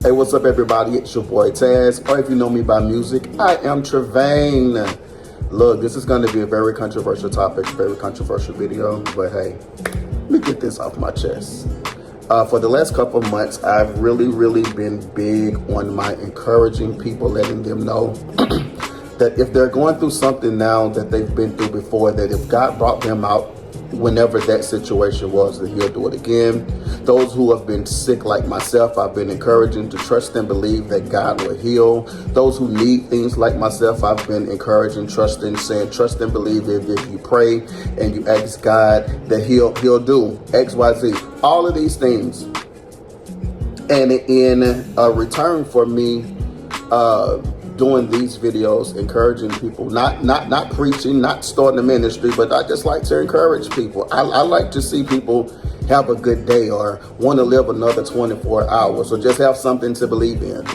Hey, what's up, everybody? It's your boy Taz, or if you know me by music, I am Travaine. Look, this is going to be a very controversial topic, very controversial video, but hey, let me get this off my chest. For the last couple of months, I've really been big on my encouraging people, letting them know that if they're going through something now that they've been through before, that if God brought them out whenever that situation was, that he'll do it again. Those who have been sick like myself, I've been encouraging to trust and believe that God will heal. Those who need things like myself, I've been encouraging, trusting, saying trust and believe if you pray and you ask God that he'll do X, Y, Z, all of these things. And in return for me doing these videos, encouraging people, not preaching, not starting a ministry, but I just like to encourage people. I like to see people have a good day or want to live another 24 hours or just have something to believe in.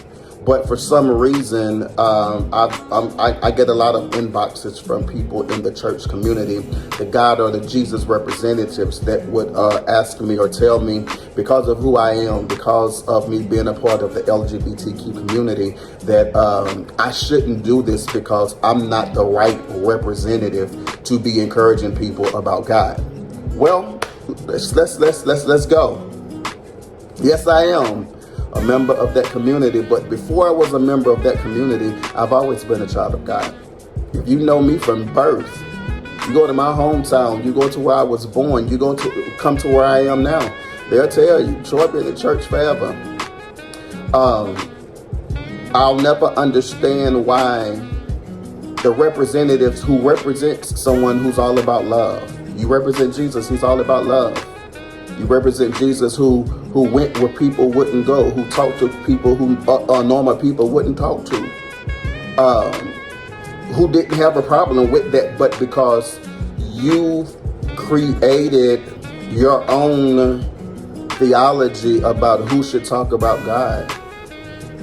But for some reason, I get a lot of inboxes from people in the church community, the God or the Jesus representatives that would ask me or tell me, because of who I am, because of me being a part of the LGBTQ community, that I shouldn't do this because I'm not the right representative to be encouraging people about God. Well, let's go. Yes, I am a member of that community, but before I was a member of that community, I've always been a child of God. If you know me from birth, you go to my hometown, you go to where I was born, you come to where I am now, they'll tell you, Troy been in church forever. I'll never understand why the representatives who represents someone who's all about love. You represent Jesus, he's all about love. You represent Jesus who went where people wouldn't go, who talked to people who normal people wouldn't talk to, who didn't have a problem with that, but because you've created your own theology about who should talk about God.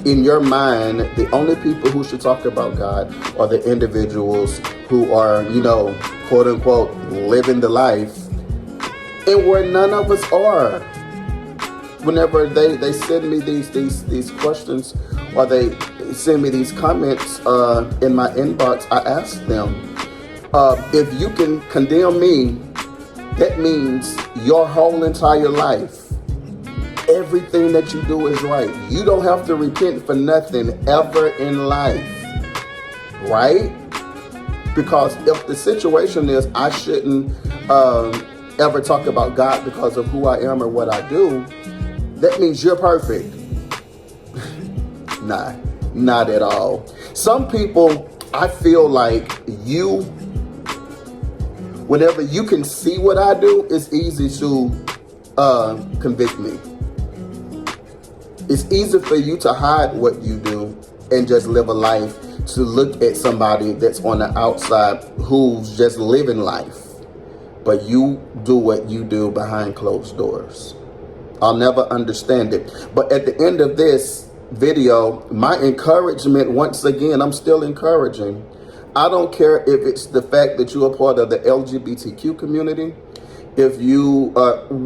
In your mind, the only people who should talk about God are the individuals who are, quote unquote, living the life. And where none of us are. Whenever they send me these questions or they send me these comments in my inbox, I ask them, if you can condemn me, that means your whole entire life, everything that you do is right. You don't have to repent for nothing ever in life, right? Because if the situation is I shouldn't ever talk about God because of who I am or what I do, that means you're perfect. Nah, not at all. Some people, I feel like whenever you can see what I do, it's easy to convict me. It's easy for you to hide what you do and just live a life, to look at somebody that's on the outside who's just living life. But you do what you do behind closed doors. I'll never understand it. But at the end of this video, my encouragement, once again, I'm still encouraging. I don't care if it's the fact that you're a part of the LGBTQ community. If you,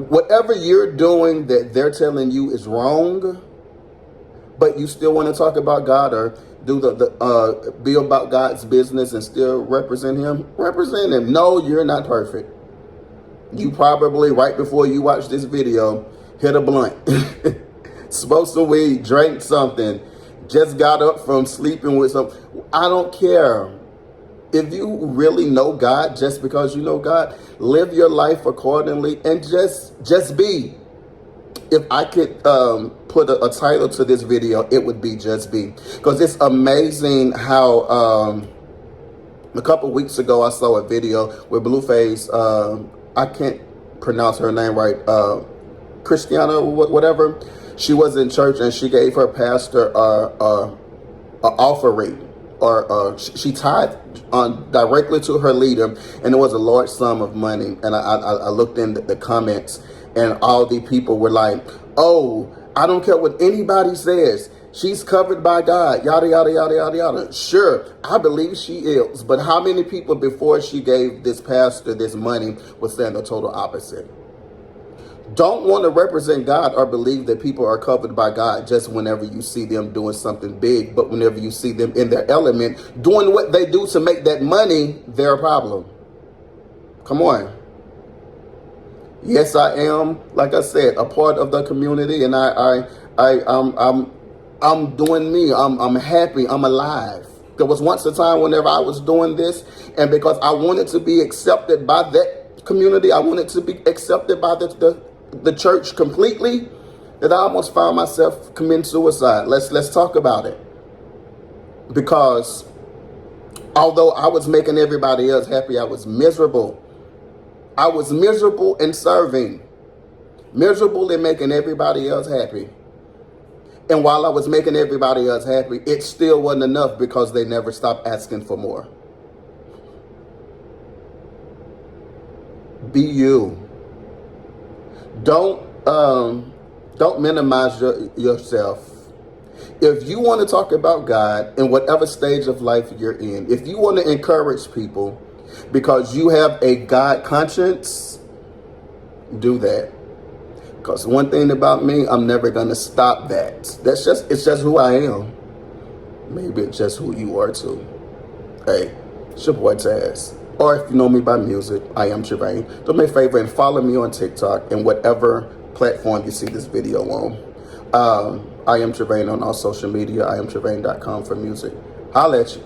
whatever you're doing that they're telling you is wrong, but you still want to talk about God or do be about God's business and still represent him, represent him. No, you're not perfect. You probably, right before you watch this video, hit a blunt, smoked some weed, drank something, just got up from sleeping with some. I don't care. If you really know God, just because you know God, live your life accordingly and just be. If I could put a title to this video, it would be Just Be. Because it's amazing how a couple weeks ago I saw a video where Blueface, I can't pronounce her name right, Christiana, whatever. She was in church and she gave her pastor an offering, or she tithed directly to her leader, and it was a large sum of money. And I looked in the comments, and all the people were like, "Oh, I don't care what anybody says. She's covered by God, yada, yada, yada, yada, yada." Sure, I believe she is. But how many people before she gave this pastor this money was saying the total opposite? Don't want to represent God or believe that people are covered by God just whenever you see them doing something big, but whenever you see them in their element, doing what they do to make that money, they're a problem. Come on. Yes, I am, like I said, a part of the community, and I'm doing me. I'm happy. I'm alive. There was once a time whenever I was doing this, and because I wanted to be accepted by that community, I wanted to be accepted by the church completely, that I almost found myself committing suicide. Let's talk about it. Because although I was making everybody else happy, I was miserable. I was miserable in serving, miserable in making everybody else happy. And while I was making everybody else happy, it still wasn't enough because they never stopped asking for more. Be you. Don't minimize yourself. If you want to talk about God in whatever stage of life you're in, if you want to encourage people because you have a God conscience, do that. Because one thing about me, I'm never going to stop that. It's just who I am. Maybe it's just who you are too. Hey, it's your boy Taz. Or if you know me by music, I am Trevane. Do me a favor and follow me on TikTok and whatever platform you see this video on. I am Trevane on all social media. I am Trevane.com for music. Holla at you.